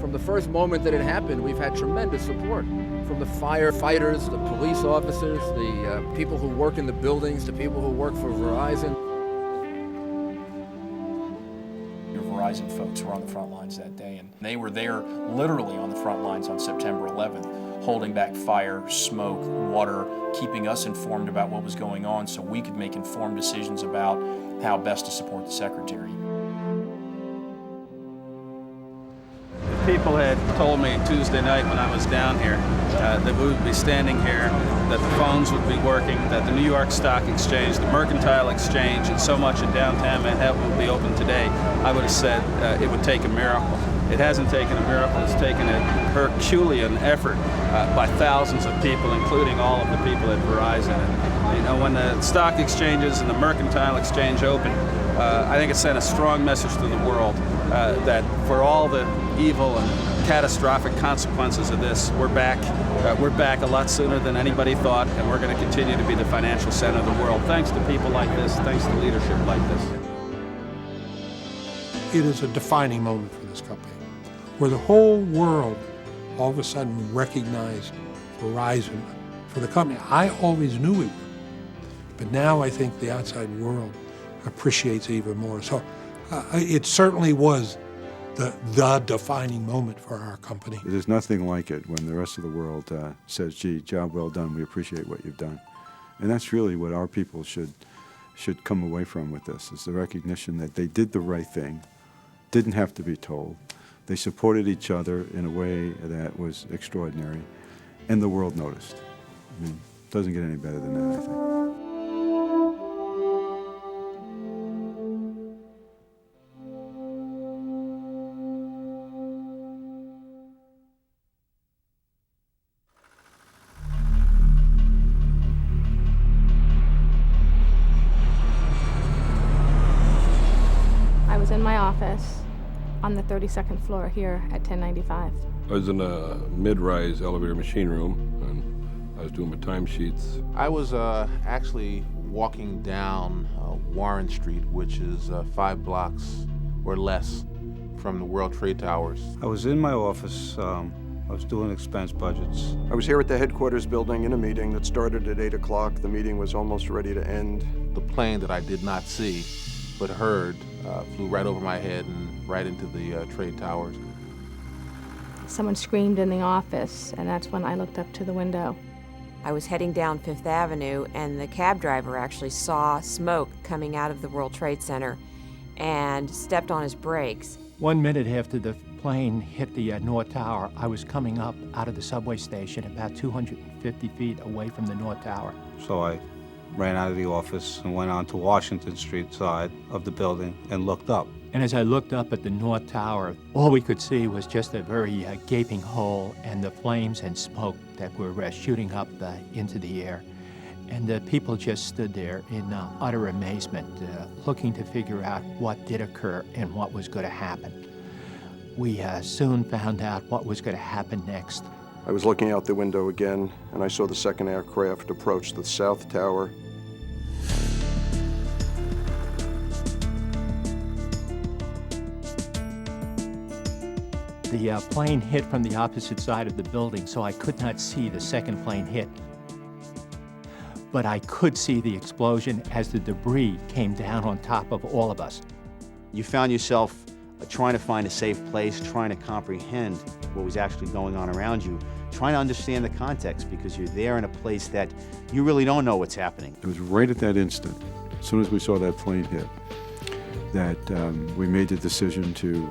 From the first moment that it happened, we've had tremendous support from the firefighters, the police officers, the people who work in the buildings, the people who work for Verizon. Your Verizon folks were on the front lines that day, and they were there literally on the front lines on September 11th, holding back fire, smoke, water, keeping us informed about what was going on so we could make informed decisions about how best to support the Secretary. People had told me Tuesday night when I was down here that we would be standing here, that the phones would be working, that the New York Stock Exchange, the Mercantile Exchange, and so much in downtown Manhattan would be open today. I would have said it would take a miracle. It hasn't taken a miracle. It's taken a Herculean effort by thousands of people, including all of the people at Verizon. And, you know, when the stock exchanges and the Mercantile Exchange opened, I think it sent a strong message to the world that for all the evil and catastrophic consequences of this, we're back a lot sooner than anybody thought, and we're going to continue to be the financial center of the world, thanks to people like this, thanks to leadership like this. It is a defining moment for this company, where the whole world all of a sudden recognized Verizon for the company. I always knew we were, but now I think the outside world appreciates it even more. So it certainly was the defining moment for our company. There's nothing like it when the rest of the world says, gee, job well done, we appreciate what you've done. And that's really what our people should come away from with this, is the recognition that they did the right thing, didn't have to be told. They supported each other in a way that was extraordinary, and the world noticed. I mean, it doesn't get any better than that, I think. I was in my office on the 32nd floor here at 1095. I was in a mid-rise elevator machine room, and I was doing my timesheets. I was actually walking down Warren Street, which is 5 blocks or less from the World Trade Towers. I was in my office. I was doing expense budgets. I was here at the headquarters building in a meeting that started at 8 o'clock. The meeting was almost ready to end. The plane that I did not see but heard flew right over my head and right into the trade towers. Someone screamed in the office, and that's when I looked up to the window. I was heading down Fifth Avenue, and the cab driver actually saw smoke coming out of the World Trade Center and stepped on his brakes. 1 minute after the plane hit the North Tower, I was coming up out of the subway station about 250 feet away from the North Tower. So I ran out of the office and went on to Washington Street side of the building and looked up. And as I looked up at the North Tower, all we could see was just a very gaping hole and the flames and smoke that were shooting up into the air. And the people just stood there in utter amazement, looking to figure out what did occur and what was going to happen. We soon found out what was going to happen next. I was looking out the window again, and I saw the second aircraft approach the South Tower. The plane hit from the opposite side of the building, so I could not see the second plane hit. But I could see the explosion as the debris came down on top of all of us. You found yourself trying to find a safe place, trying to comprehend what was actually going on around you, trying to understand the context, because you're there in a place that you really don't know what's happening. It was right at that instant, as soon as we saw that plane hit, that we made the decision to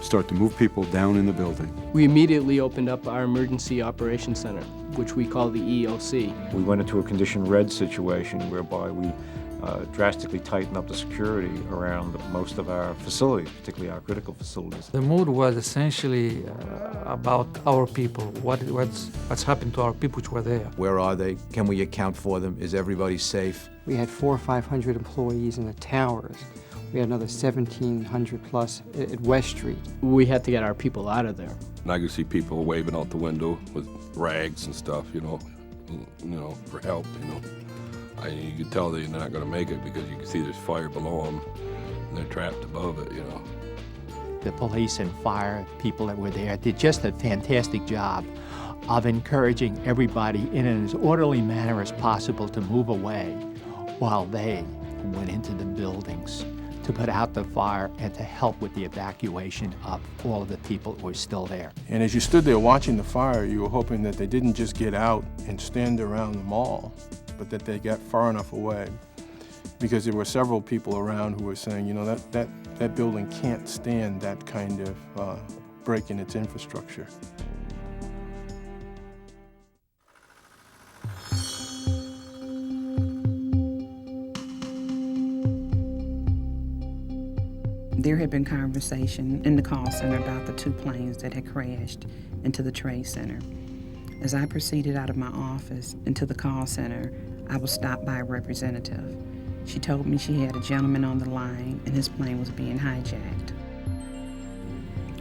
start to move people down in the building. We immediately opened up our Emergency Operations Center, which we call the EOC. We went into a condition red situation whereby we drastically tightened up the security around most of our facilities, particularly our critical facilities. The mood was essentially about our people, what's happened to our people which were there. Where are they? Can we account for them? Is everybody safe? We had 400 or 500 employees in the towers. We had another 1,700 plus at West Street. We had to get our people out of there. And I could see people waving out the window with rags and stuff, you know, for help, you know. You could tell they're not going to make it because you can see there's fire below them and they're trapped above it, you know. the police and fire people that were there did just a fantastic job of encouraging everybody in as orderly manner as possible to move away while they went into the buildings to put out the fire and to help with the evacuation of all of the people who were still there. And as you stood there watching the fire, you were hoping that they didn't just get out and stand around the mall, but that they got far enough away. Because there were several people around who were saying, you know, that building can't stand that kind of break in its infrastructure. There had been conversation in the call center about the 2 planes that had crashed into the Trade Center. As I proceeded out of my office into the call center, I was stopped by a representative. She told me she had a gentleman on the line and his plane was being hijacked.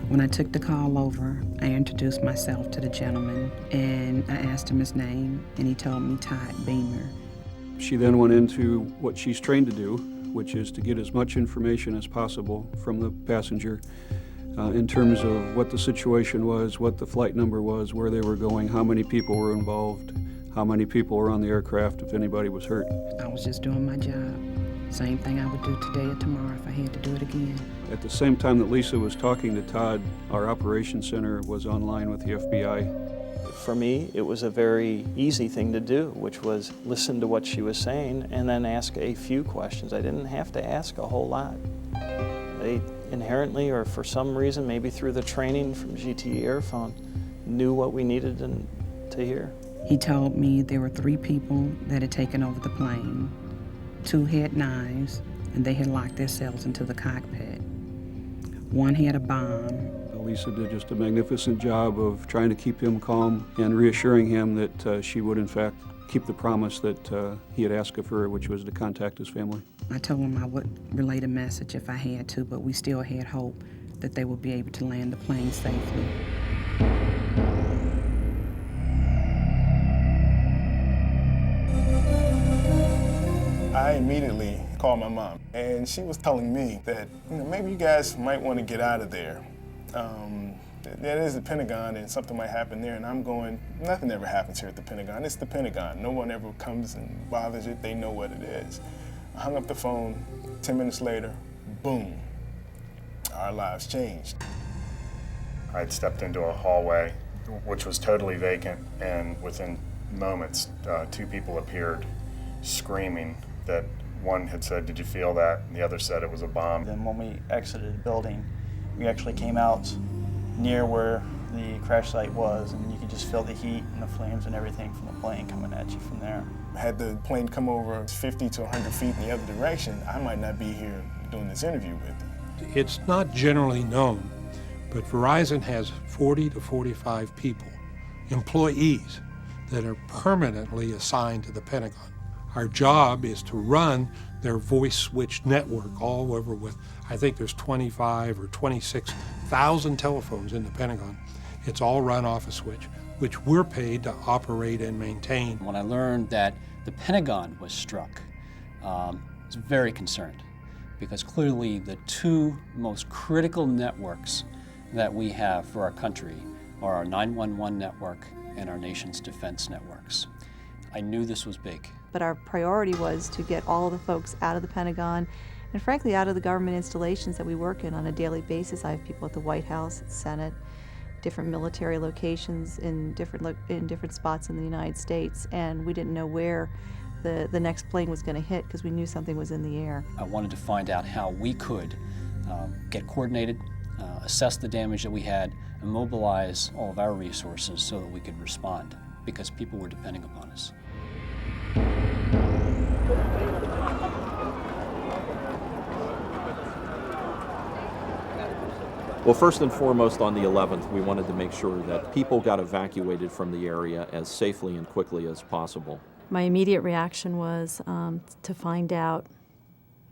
When I took the call over, I introduced myself to the gentleman and I asked him his name and he told me Todd Beamer. She then went into what she's trained to do, which is to get as much information as possible from the passenger in terms of what the situation was, what the flight number was, where they were going, how many people were involved, how many people were on the aircraft, if anybody was hurt. I was just doing my job. Same thing I would do today or tomorrow if I had to do it again. At the same time that Lisa was talking to Todd, our operations center was online with the FBI. For me, it was a very easy thing to do, which was listen to what she was saying and then ask a few questions. I didn't have to ask a whole lot. They inherently, or for some reason, maybe through the training from GTE Airphone, knew what we needed to hear. He told me there were 3 people that had taken over the plane. 2 had knives, and they had locked themselves into the cockpit. 1 had a bomb. Lisa did just a magnificent job of trying to keep him calm and reassuring him that she would, in fact, keep the promise that he had asked of her, which was to contact his family. I told him I would relay a message if I had to, but we still had hope that they would be able to land the plane safely. I immediately called my mom, and she was telling me that, you know, maybe you guys might want to get out of there. That is the Pentagon, and something might happen there. And I'm going, nothing ever happens here at the Pentagon. It's the Pentagon. No one ever comes and bothers it. They know what it is. I hung up the phone. 10 minutes later, boom, our lives changed. I'd stepped into a hallway, which was totally vacant, and within moments, 2 people appeared screaming that one had said, "Did you feel that?" and the other said it was a bomb. Then when we exited the building, we actually came out near where the crash site was, and you could just feel the heat and the flames and everything from the plane coming at you from there. Had the plane come over 50 to 100 feet in the other direction, I might not be here doing this interview with you. It's not generally known, but Verizon has 40 to 45 people, employees, that are permanently assigned to the Pentagon. Our job is to run their voice switch network all over with, I think there's 25 or 26,000 telephones in the Pentagon. It's all run off a switch, which we're paid to operate and maintain. When I learned that the Pentagon was struck, I was very concerned, because clearly the 2 most critical networks that we have for our country are our 911 network and our nation's defense networks. I knew this was big. But our priority was to get all of the folks out of the Pentagon and frankly out of the government installations that we work in on a daily basis. I have people at the White House, Senate, different military locations in different spots in the United States, and we didn't know where the next plane was going to hit because we knew something was in the air. I wanted to find out how we could get coordinated, assess the damage that we had, and mobilize all of our resources so that we could respond, because people were depending upon us. Well, first and foremost, on the 11th, we wanted to make sure that people got evacuated from the area as safely and quickly as possible. My immediate reaction was to find out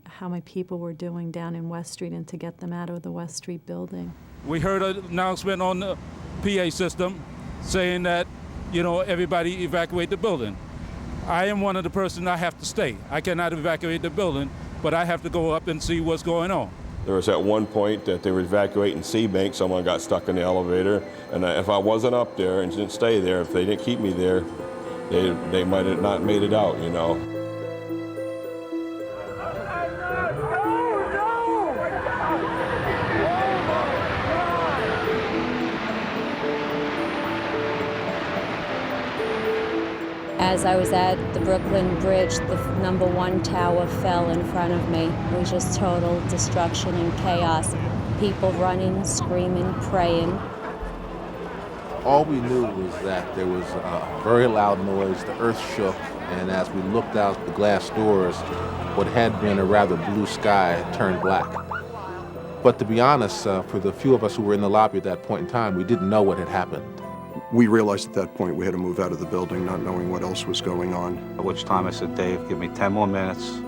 how my people were doing down in West Street and to get them out of the West Street building. We heard an announcement on the PA system saying that, everybody evacuate the building. I am one of the persons I have to stay. I cannot evacuate the building, but I have to go up and see what's going on. There was at one point that they were evacuating Seabank, someone got stuck in the elevator, and if I wasn't up there and didn't stay there, if they didn't keep me there, they might have not made it out, you know. As I was at the Brooklyn Bridge, the #1 tower fell in front of me. It was just total destruction and chaos. People running, screaming, praying. All we knew was that there was a very loud noise, the earth shook, and as we looked out the glass doors, what had been a rather blue sky turned black. But to be honest, for the few of us who were in the lobby at that point in time, we didn't know what had happened. We realized at that point we had to move out of the building, not knowing what else was going on. At which time I said, Dave, give me 10 more minutes.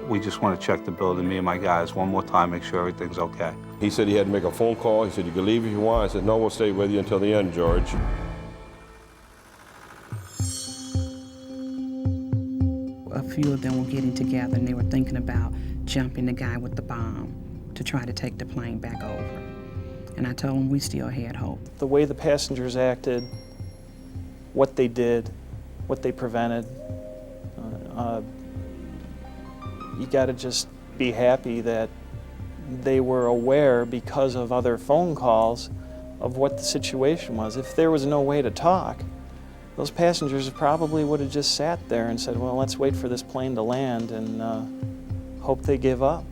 We just want to check the building, me and my guys, one more time, make sure everything's okay. He said he had to make a phone call. He said, you can leave if you want. I said, no, we'll stay with you until the end, George. A few of them were getting together and they were thinking about jumping the guy with the bomb to try to take the plane back over. And I told them we still had hope. The way the passengers acted, what they did, what they prevented, you got to just be happy that they were aware because of other phone calls of what the situation was. If there was no way to talk, those passengers probably would have just sat there and said, well, let's wait for this plane to land and hope they give up.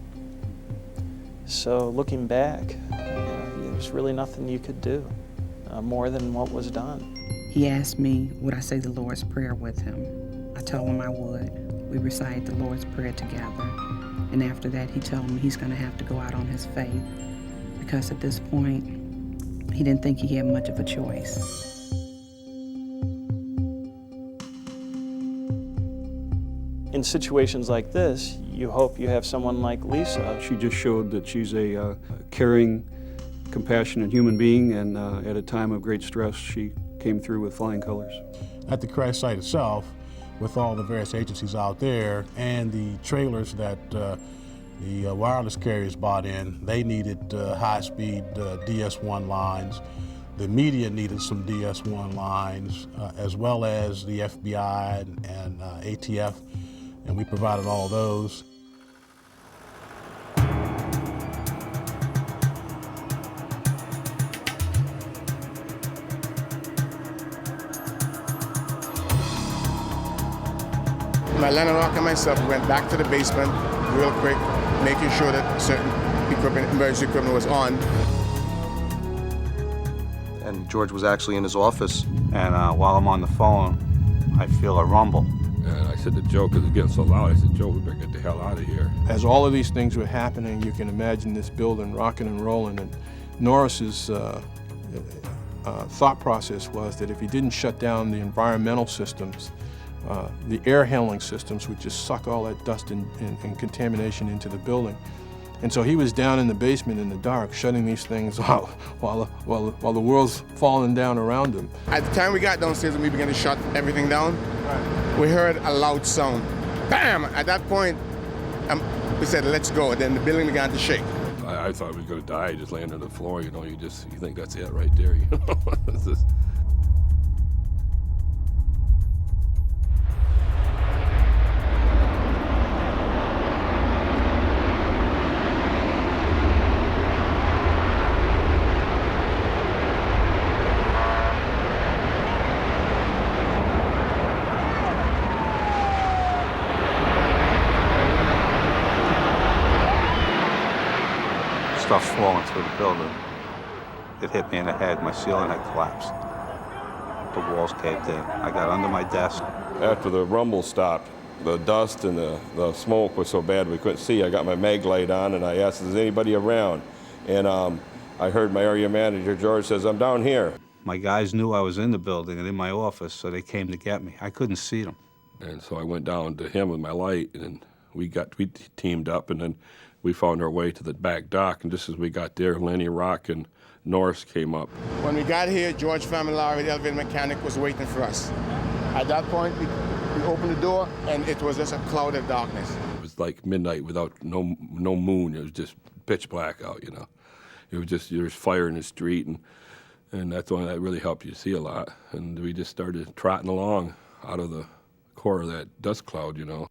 So looking back, there's really nothing you could do more than what was done. He asked me, would I say the Lord's Prayer with him? I told him I would. We recited the Lord's Prayer together. And after that, he told me he's going to have to go out on his faith because at this point, he didn't think he had much of a choice. In situations like this, you hope you have someone like Lisa. She just showed that she's a caring, compassionate human being, and at a time of great stress, she came through with flying colors. At the crash site itself, with all the various agencies out there and the trailers that the wireless carriers bought in, they needed high-speed DS1 lines. The media needed some DS1 lines, as well as the FBI and ATF, and we provided all those. My landlord and myself went back to the basement real quick, making sure that certain equipment, emergency equipment was on. And George was actually in his office. And while I'm on the phone, I feel a rumble. And I said to Joe, because it's getting so loud, I said, Joe, we better get the hell out of here. As all of these things were happening, you can imagine this building rocking and rolling. And Norris's thought process was that if he didn't shut down the environmental systems, the air handling systems would just suck all that dust and contamination into the building. And so he was down in the basement in the dark, shutting these things out while the world's falling down around him. At the time we got downstairs and we began to shut everything down, we heard a loud sound. Bam! At that point, we said, let's go. Then the building began to shake. I thought we were going to die, just laying on the floor, you know, you think that's it right there, you know. It's just... Stuff falling through the building. It hit me in the head. My ceiling had collapsed. The walls caved in. I got under my desk. After the rumble stopped, the dust and the smoke was so bad we couldn't see. I got my mag light on and I asked, is anybody around? And I heard my area manager, George, says, I'm down here. My guys knew I was in the building and in my office, so they came to get me. I couldn't see them. And so I went down to him with my light, and we teamed up, and then we found our way to the back dock, and just as we got there, Lenny, Rock, and Norris came up. When we got here, George Familari, the elevator mechanic, was waiting for us. At that point, we opened the door, and it was just a cloud of darkness. It was like midnight without no moon. It was just pitch black out, you know. It was just, there was fire in the street, and that's one that really helped you see a lot. And we just started trotting along out of the core of that dust cloud, you know.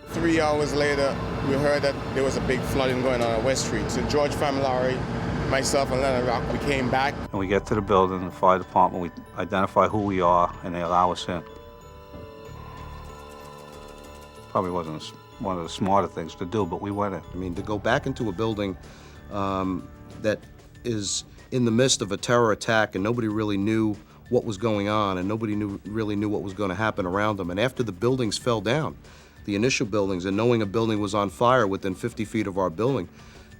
3 hours later, we heard that there was a big flooding going on West Street. So George Familari, myself, and Leonard Rock, we came back. And we get to the building, the fire department, we identify who we are, and they allow us in. Probably wasn't one of the smarter things to do, but we went in. I mean, to go back into a building that is in the midst of a terror attack and nobody really knew what was going on and nobody really knew what was going to happen around them. And after the buildings fell down, the initial buildings, and knowing a building was on fire within 50 feet of our building,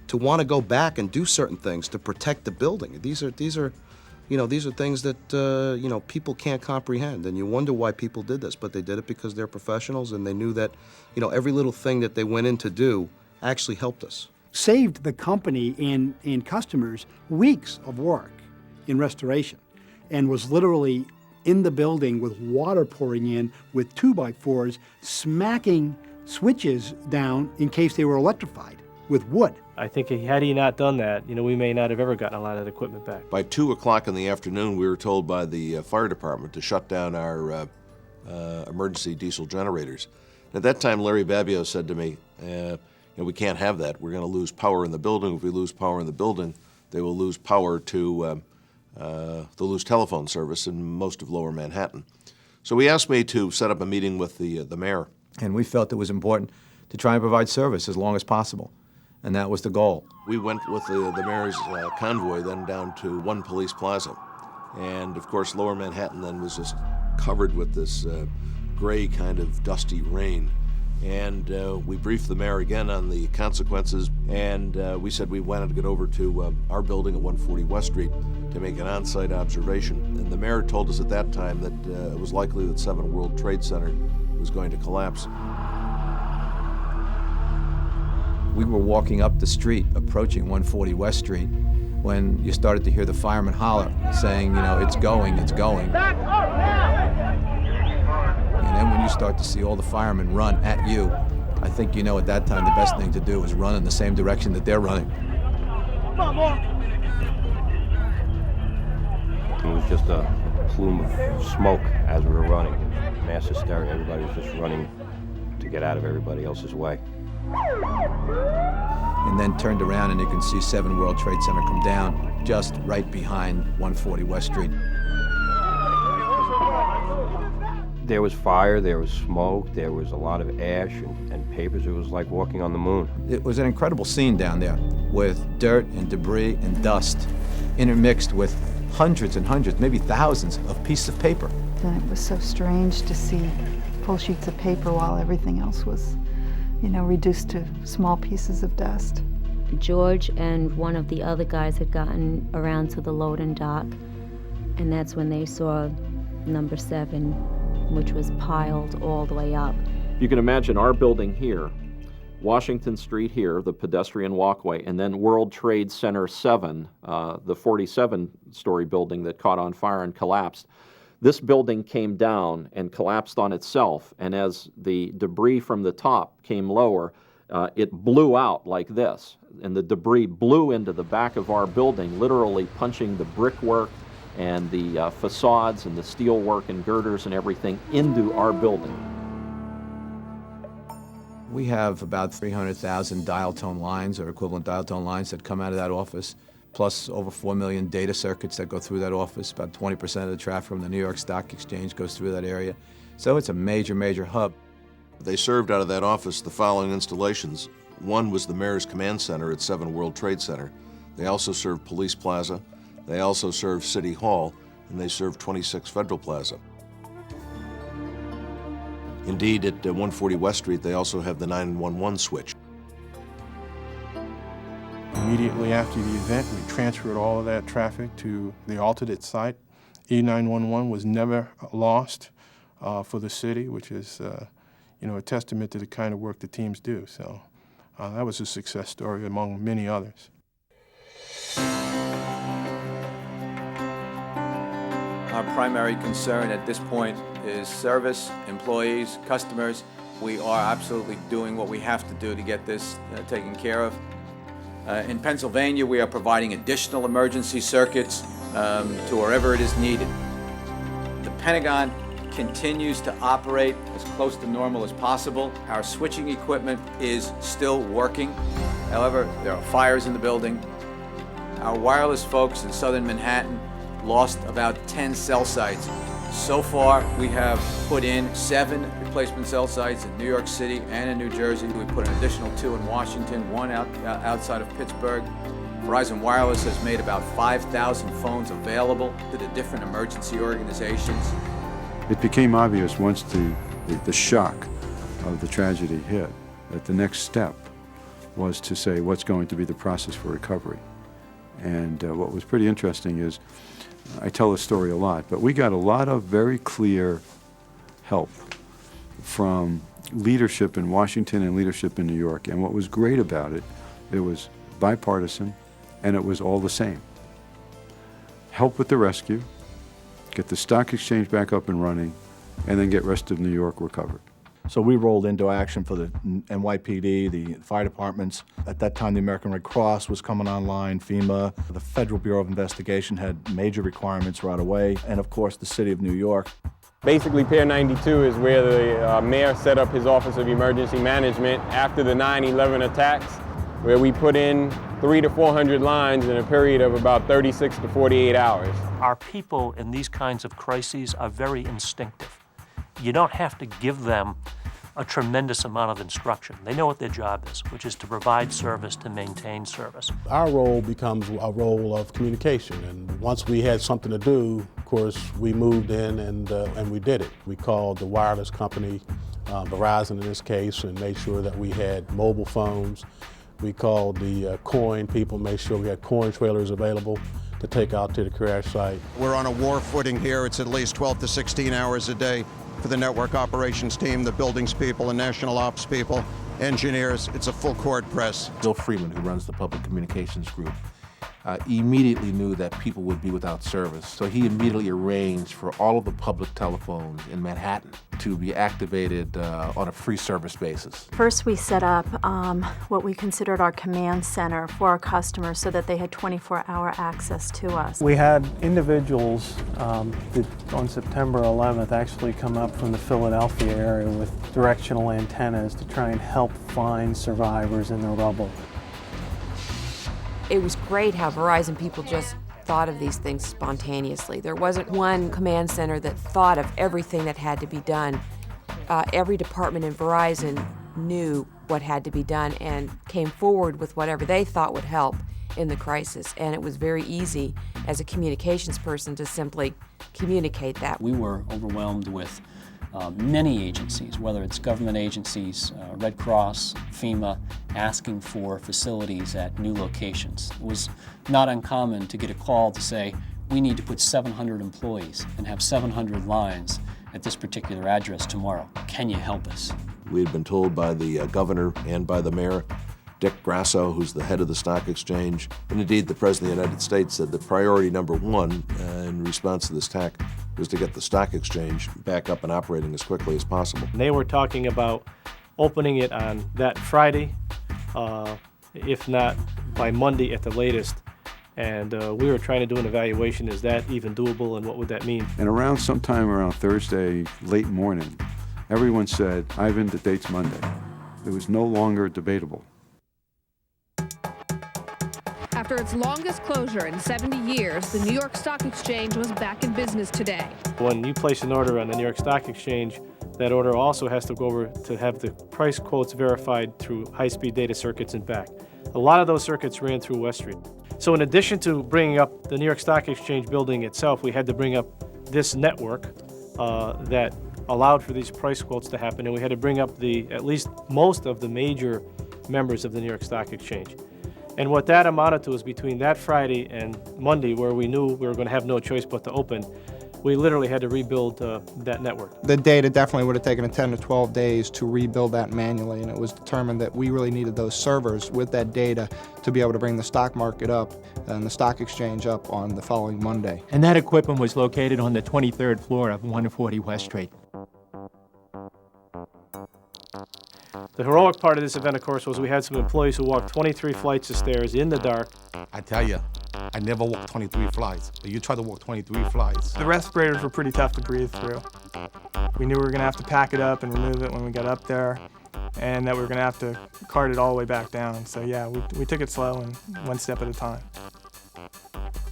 to want to go back and do certain things to protect the building. These are things that people can't comprehend, and you wonder why people did this, but they did it because they're professionals and they knew that, every little thing that they went in to do actually helped us. Saved the company and customers weeks of work in restoration, and was literally in the building with water pouring in with 2x4s, smacking switches down in case they were electrified with wood. I think had he not done that, we may not have ever gotten a lot of that equipment back. By 2 o'clock in the afternoon, we were told by the fire department to shut down our emergency diesel generators. At that time, Larry Babbio said to me, we can't have that. We're going to lose power in the building. If we lose power in the building, they will lose power to they'll lose telephone service in most of Lower Manhattan. So he asked me to set up a meeting with the mayor. And we felt it was important to try and provide service as long as possible. And that was the goal. We went with the mayor's convoy then down to One Police Plaza. And of course, Lower Manhattan then was just covered with this gray kind of dusty rain. And we briefed the mayor again on the consequences, and we said we wanted to get over to our building at 140 West Street to make an on-site observation. And the mayor told us at that time that it was likely that 7 World Trade Center was going to collapse. We were walking up the street, approaching 140 West Street, when you started to hear the firemen holler, saying, it's going, it's going. And then when you start to see all the firemen run at you, I think at that time the best thing to do is run in the same direction that they're running. It was just a plume of smoke as we were running. Mass hysteria, everybody was just running to get out of everybody else's way. And then turned around and you can see 7 World Trade Center come down just right behind 140 West Street. There was fire, there was smoke, there was a lot of ash and papers. It was like walking on the moon. It was an incredible scene down there with dirt and debris and dust intermixed with hundreds and hundreds, maybe thousands of pieces of paper. And it was so strange to see full sheets of paper while everything else was, reduced to small pieces of dust. George and one of the other guys had gotten around to the loading dock, and that's when they saw number 7, which was piled all the way up. You can imagine our building here, Washington Street here, the pedestrian walkway, and then World Trade Center 7, the 47-story building that caught on fire and collapsed. This building came down and collapsed on itself, and as the debris from the top came lower, it blew out like this, and the debris blew into the back of our building, literally punching the brickwork and the facades and the steel work and girders and everything into our building. We have about 300,000 dial tone lines or equivalent dial tone lines that come out of that office, plus over 4 million data circuits that go through that office. About 20% of the traffic from the New York Stock Exchange goes through that area. So it's a major, major hub. They served out of that office the following installations. One was the mayor's command center at 7 World Trade Center. They also served Police Plaza. They also served City Hall, and they served 26 Federal Plaza. Indeed, at 140 West Street, they also have the 911 switch. Immediately after the event, we transferred all of that traffic to the alternate site. E911 was never lost for the city, which is a testament to the kind of work the teams do. So that was a success story among many others. Our primary concern at this point is service, employees, customers. We are absolutely doing what we have to do to get this taken care of. In Pennsylvania, we are providing additional emergency circuits to wherever it is needed. The Pentagon continues to operate as close to normal as possible. Our switching equipment is still working. However, there are fires in the building. Our wireless folks in southern Manhattan lost about 10 cell sites. So far, we have put in 7 replacement cell sites in New York City and in New Jersey. We put an additional 2 in Washington, 1 outside of Pittsburgh. Verizon Wireless has made about 5,000 phones available to the different emergency organizations. It became obvious once the shock of the tragedy hit that the next step was to say what's going to be the process for recovery. And what was pretty interesting is, I tell this story a lot, but we got a lot of very clear help from leadership in Washington and leadership in New York. And what was great about it, it was bipartisan and it was all the same. Help with the rescue, get the stock exchange back up and running, and then get rest of New York recovered. So we rolled into action for the NYPD, the fire departments. At that time, the American Red Cross was coming online, FEMA. The Federal Bureau of Investigation had major requirements right away, and of course, the city of New York. Basically, Pier 92 is where the mayor set up his Office of Emergency Management after the 9/11 attacks, where we put in 300 to 400 lines in a period of about 36 to 48 hours. Our people in these kinds of crises are very instinctive. You don't have to give them a tremendous amount of instruction. They know what their job is, which is to provide service, to maintain service. Our role becomes a role of communication, and once we had something to do, of course, we moved in and we did it. We called the wireless company, Verizon in this case, and made sure that we had mobile phones. We called the coin people, made sure we had coin trailers available to take out to the crash site. We're on a war footing here. It's at least 12 to 16 hours a day for the network operations team, the buildings people, the national ops people, engineers. It's a full court press. Bill Freeman, who runs the public communications group, immediately knew that people would be without service. So he immediately arranged for all of the public telephones in Manhattan to be activated on a free service basis. First, we set up what we considered our command center for our customers so that they had 24-hour access to us. We had individuals that on September 11th actually come up from the Philadelphia area with directional antennas to try and help find survivors in the rubble. It was great how Verizon people just thought of these things spontaneously. There wasn't one command center that thought of everything that had to be done. Every department in Verizon knew what had to be done and came forward with whatever they thought would help in the crisis. And it was very easy as a communications person to simply communicate that. We were overwhelmed with many agencies, whether it's government agencies, Red Cross, FEMA, asking for facilities at new locations. It was not uncommon to get a call to say, we need to put 700 employees and have 700 lines at this particular address tomorrow. Can you help us? We had been told by the governor and by the mayor, Dick Grasso, who's the head of the stock exchange, and indeed the President of the United States, said that priority number one in response to this attack was to get the stock exchange back up and operating as quickly as possible. They were talking about opening it on that Friday, if not by Monday at the latest. And we were trying to do an evaluation. Is that even doable, and what would that mean? And sometime around Thursday, late morning, everyone said, Ivan, the date's Monday. It was no longer debatable. After its longest closure in 70 years, the New York Stock Exchange was back in business today. When you place an order on the New York Stock Exchange, that order also has to go over to have the price quotes verified through high-speed data circuits and back. A lot of those circuits ran through West Street. So in addition to bringing up the New York Stock Exchange building itself, we had to bring up this network that allowed for these price quotes to happen, and we had to bring up at least most of the major members of the New York Stock Exchange. And what that amounted to is between that Friday and Monday, where we knew we were going to have no choice but to open, We literally had to rebuild that network. The data definitely would have taken 10 to 12 days to rebuild that manually, and it was determined that we really needed those servers with that data to be able to bring the stock market up and the stock exchange up on the following Monday. And that equipment was located on the 23rd floor of 140 West Street. The heroic part of this event, of course, was we had some employees who walked 23 flights of stairs in the dark. I tell you, I never walked 23 flights, but you try to walk 23 flights. The respirators were pretty tough to breathe through. We knew we were going to have to pack it up and remove it when we got up there, and that we were going to have to cart it all the way back down. So yeah, we took it slow and one step at a time.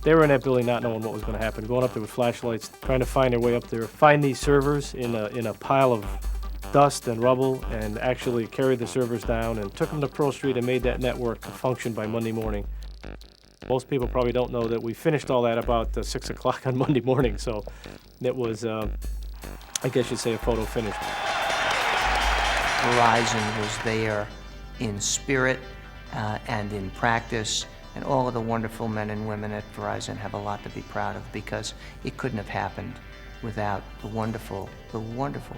They were in that building not knowing what was going to happen, going up there with flashlights, trying to find their way up there, find these servers in a pile of dust and rubble, and actually carried the servers down and took them to Pearl Street and made that network function by Monday morning. Most people probably don't know that we finished all that about 6 o'clock on Monday morning, so it was, I guess you'd say, a photo finish. Verizon was there in spirit and in practice, and all of the wonderful men and women at Verizon have a lot to be proud of, because it couldn't have happened without the wonderful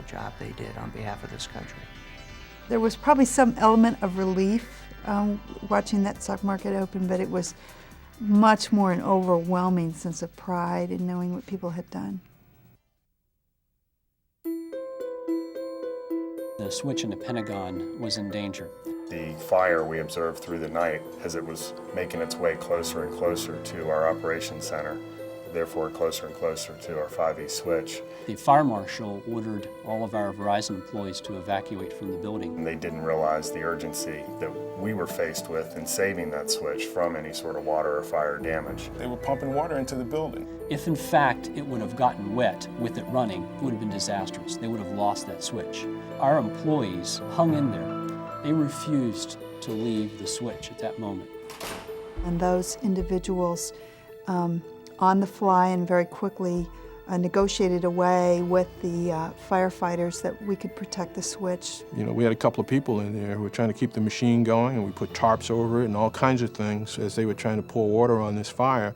job they did on behalf of this country. There was probably some element of relief watching that stock market open, but it was much more an overwhelming sense of pride in knowing what people had done. The switch in the Pentagon was in danger. The fire we observed through the night as it was making its way closer and closer to our operations center, therefore closer and closer to our 5E switch. The fire marshal ordered all of our Verizon employees to evacuate from the building. And they didn't realize the urgency that we were faced with in saving that switch from any sort of water or fire damage. They were pumping water into the building. If in fact it would have gotten wet with it running, it would have been disastrous. They would have lost that switch. Our employees hung in there. They refused to leave the switch at that moment. And those individuals on the fly and very quickly negotiated a way with the firefighters that we could protect the switch. You know, we had a couple of people in there who were trying to keep the machine going, and we put tarps over it and all kinds of things as they were trying to pour water on this fire.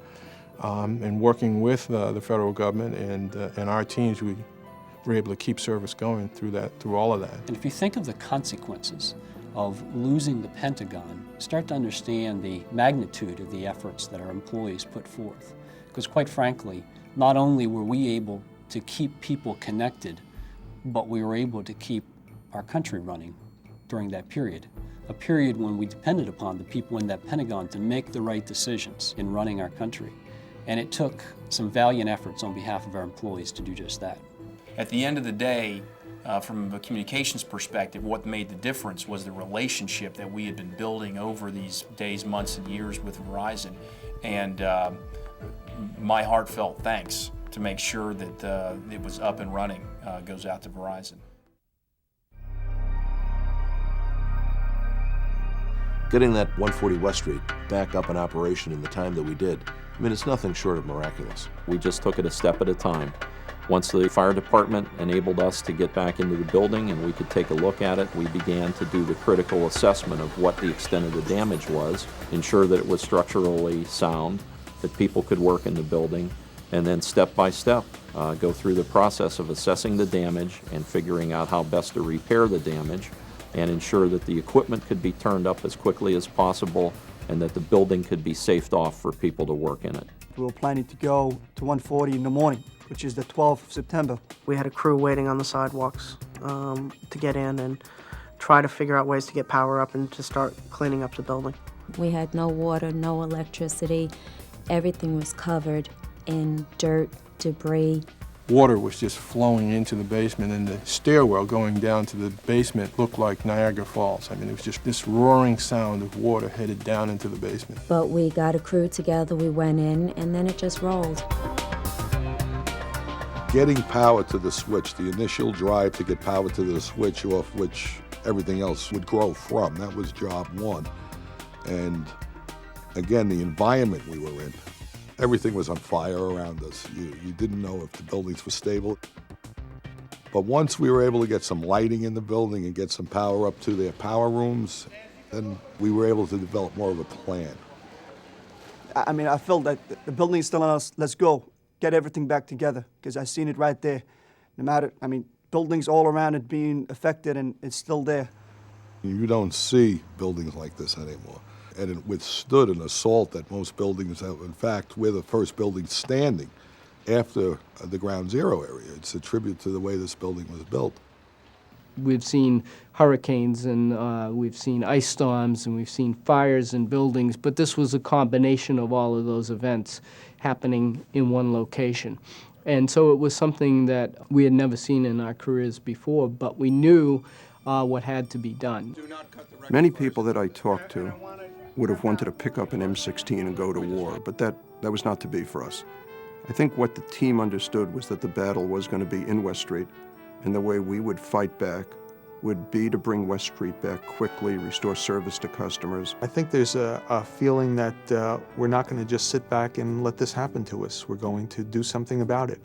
And working with the federal government and our teams, we were able to keep service going through all of that. And if you think of the consequences of losing the Pentagon, start to understand the magnitude of the efforts that our employees put forth. Because quite frankly, not only were we able to keep people connected, but we were able to keep our country running during that period. A period when we depended upon the people in that Pentagon to make the right decisions in running our country. And it took some valiant efforts on behalf of our employees to do just that. At the end of the day, from a communications perspective, what made the difference was the relationship that we had been building over these days, months, and years with Verizon. And my heartfelt thanks to make sure that it was up and running goes out to Verizon. Getting that 140 West Street back up in operation in the time that we did, I mean, it's nothing short of miraculous. We just took it a step at a time. Once the fire department enabled us to get back into the building and we could take a look at it, we began to do the critical assessment of what the extent of the damage was, ensure that it was structurally sound, that people could work in the building, and then step by step go through the process of assessing the damage and figuring out how best to repair the damage and ensure that the equipment could be turned up as quickly as possible and that the building could be safed off for people to work in it. We were planning to go to 140 in the morning, which is the 12th of September. We had a crew waiting on the sidewalks to get in and try to figure out ways to get power up and to start cleaning up the building. We had no water, no electricity. Everything was covered in dirt, debris. Water was just flowing into the basement, and the stairwell going down to the basement looked like Niagara Falls. I mean, it was just this roaring sound of water headed down into the basement. But we got a crew together, we went in, and then it just rolled. Getting power to the switch, the initial drive to get power to the switch off which everything else would grow from, that was job one. And again, the environment we were in, everything was on fire around us. You didn't know if the buildings were stable. But once we were able to get some lighting in the building and get some power up to their power rooms, then we were able to develop more of a plan. I mean, I felt that the building is telling us, let's go. get everything back together, because I seen it right there. No matter, I mean, buildings all around it being affected, and it's still there. You don't see buildings like this anymore. And it withstood an assault that most buildings have. In fact, we're the first building standing after the Ground Zero area. It's a tribute to the way this building was built. We've seen hurricanes, and we've seen ice storms, and we've seen fires in buildings, but this was a combination of all of those events happening in one location. And so it was something that we had never seen in our careers before, but we knew what had to be done. Many people that I talked to would have wanted to pick up an M16 and go to war, but that was not to be for us. I think what the team understood was that the battle was going to be in West Street, and the way we would fight back would be to bring West Street back quickly, restore service to customers. I think there's a feeling that we're not going to just sit back and let this happen to us. We're going to do something about it.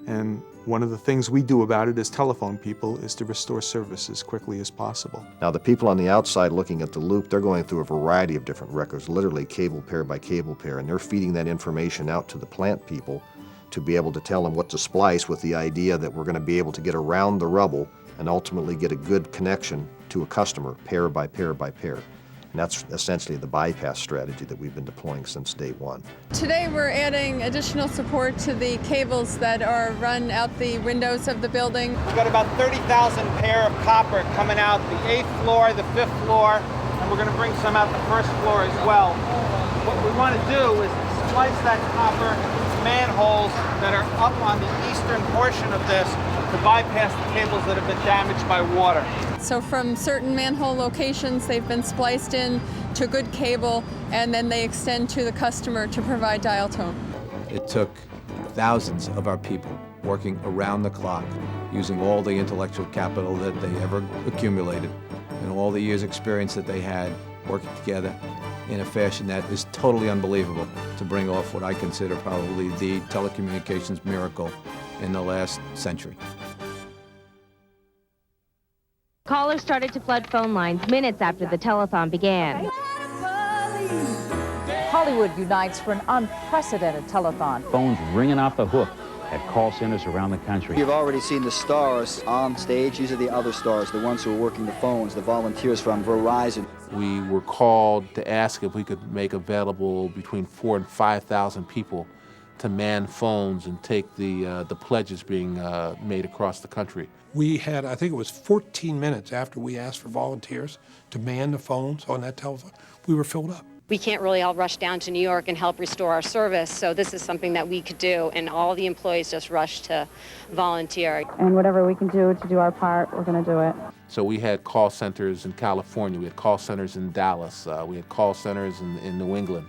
And one of the things we do about it as telephone people is to restore service as quickly as possible. Now, the people on the outside looking at the loop, they're going through a variety of different records, literally cable pair by cable pair, and they're feeding that information out to the plant people to be able to tell them what to splice, with the idea that we're going to be able to get around the rubble and ultimately get a good connection to a customer, pair by pair by pair. And that's essentially the bypass strategy that we've been deploying since day one. Today we're adding additional support to the cables that are run out the windows of the building. We've got about 30,000 pair of copper coming out the 8th floor, the 5th floor, and we're going to bring some out the 1st floor as well. What we want to do is splice that copper into manholes that are up on the eastern portion of this to bypass the cables that have been damaged by water. So from certain manhole locations, they've been spliced in to good cable, and then they extend to the customer to provide dial tone. It took thousands of our people working around the clock, using all the intellectual capital that they ever accumulated and all the years' experience that they had, working together in a fashion that is totally unbelievable to bring off what I consider probably the telecommunications miracle in the last century. Callers started to flood phone lines minutes after the telethon began. Hollywood unites for an unprecedented telethon. Phones ringing off the hook at call centers around the country. You've already seen the stars on stage. These are the other stars, the ones who are working the phones, the volunteers from Verizon. We were called to ask if we could make available between 4,000 and 5,000 people to man phones and take the pledges being made across the country. We had, I think it was 14 minutes after we asked for volunteers to man the phones on that telephone, we were filled up. We can't really all rush down to New York and help restore our service, so this is something that we could do, and all the employees just rushed to volunteer. And whatever we can do to do our part, we're going to do it. So we had call centers in California, we had call centers in Dallas, we had call centers in New England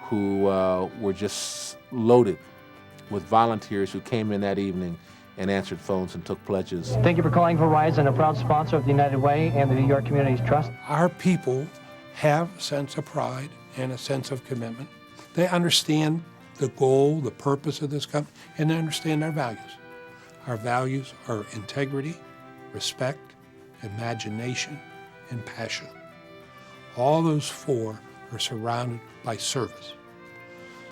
who were just loaded with volunteers who came in that evening and answered phones and took pledges. Thank you for calling Verizon, a proud sponsor of the United Way and the New York Communities Trust. Our people have a sense of pride and a sense of commitment. They understand the goal, the purpose of this company, and they understand our values. Our values are integrity, respect, imagination, and passion. All those four are surrounded by service.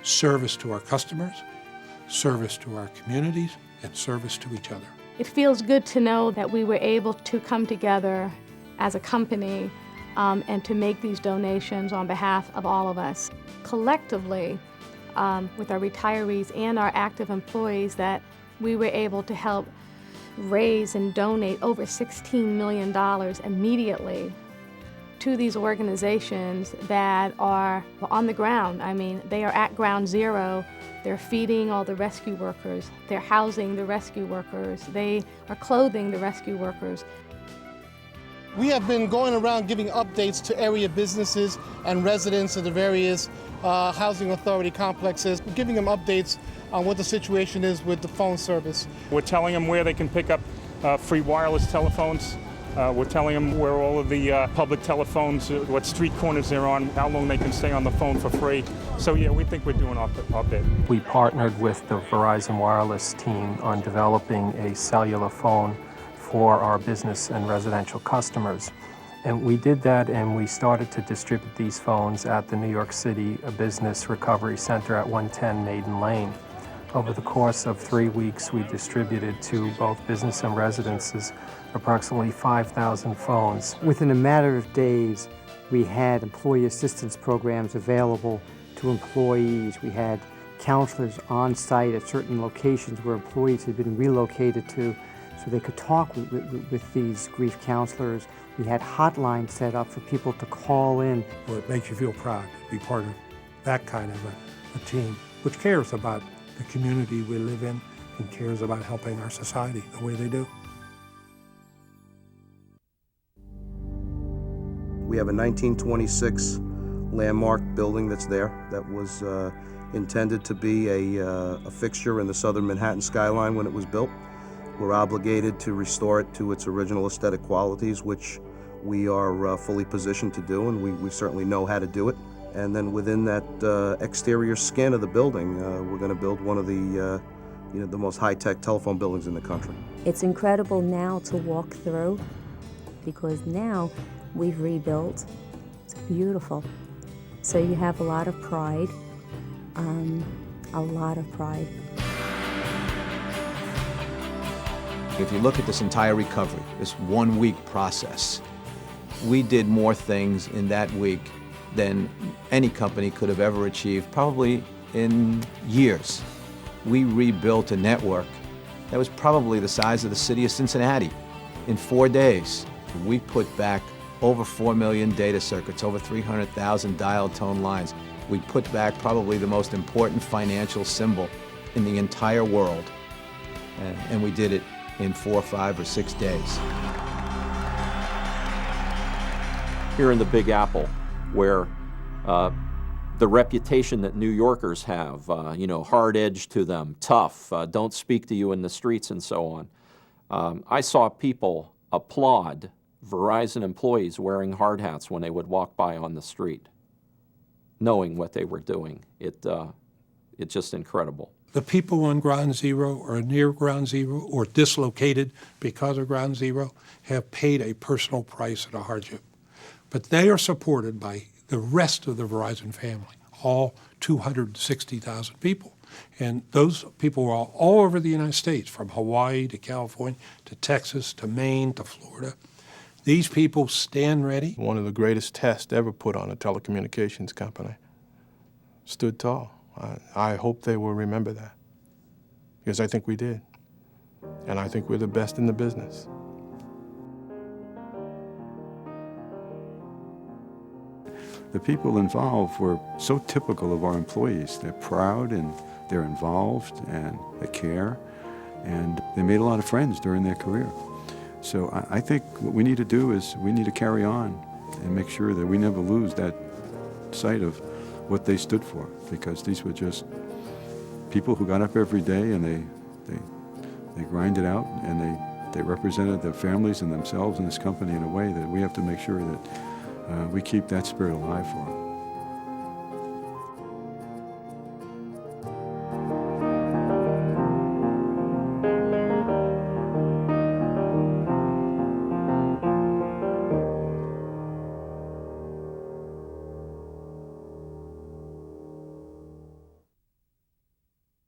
Service to our customers, service to our communities, and service to each other. It feels good to know that we were able to come together as a company and to make these donations on behalf of all of us. Collectively, with our retirees and our active employees, that we were able to help raise and donate over $16 million immediately to these organizations that are on the ground. I mean, they are at ground zero. They're feeding all the rescue workers. They're housing the rescue workers. They are clothing the rescue workers. We have been going around giving updates to area businesses and residents of the various housing authority complexes, giving them updates on what the situation is with the phone service. We're telling them where they can pick up free wireless telephones. We're telling them where all of the public telephones, what street corners they're on, how long they can stay on the phone for free. So yeah, we think we're doing our bit. We partnered with the Verizon wireless team on developing a cellular phone for our business and residential customers. And we did that, and we started to distribute these phones at the New York City Business Recovery Center at 110 Maiden Lane. Over the course of 3 weeks, we distributed to both business and residences approximately 5,000 phones. Within a matter of days, we had employee assistance programs available to employees. We had counselors on site at certain locations where employees had been relocated to so they could talk with these grief counselors. We had hotlines set up for people to call in. Well, it makes you feel proud to be part of that kind of a team which cares about the community we live in and cares about helping our society the way they do. We have a 1926 landmark building that's there that was intended to be a fixture in the southern Manhattan skyline when it was built. We're obligated to restore it to its original aesthetic qualities, which we are fully positioned to do, and we certainly know how to do it. And then within that exterior skin of the building, we're going to build one of the the most high-tech telephone buildings in the country. It's incredible now to walk through because now we've rebuilt. It's beautiful. So you have a lot of pride, a lot of pride. If you look at this entire recovery, this 1 week process, we did more things in that week than any company could have ever achieved, probably in years. We rebuilt a network that was probably the size of the city of Cincinnati in 4 days. We put back over 4 million data circuits, over 300,000 dial tone lines. We put back probably the most important financial symbol in the entire world. And we did it in 4, 5, or 6 days. Here in the Big Apple, where the reputation that New Yorkers have, hard edge to them, tough, don't speak to you in the streets and so on. I saw people applaud Verizon employees wearing hard hats when they would walk by on the street, knowing what they were doing. It's just incredible. The people on Ground Zero or near Ground Zero or dislocated because of Ground Zero have paid a personal price and a hardship. But they are supported by the rest of the Verizon family, all 260,000 people. And those people are all over the United States, from Hawaii to California to Texas to Maine to Florida. These people stand ready. One of the greatest tests ever put on a telecommunications company. Stood tall. I hope they will remember that, because I think we did. And I think we're the best in the business. The people involved were so typical of our employees. They're proud and they're involved and they care, and they made a lot of friends during their career. So I think what we need to do is we need to carry on and make sure that we never lose that sight of what they stood for, because these were just people who got up every day and they grinded out, and they represented their families and themselves and this company in a way that we have to make sure that we keep that spirit alive for them.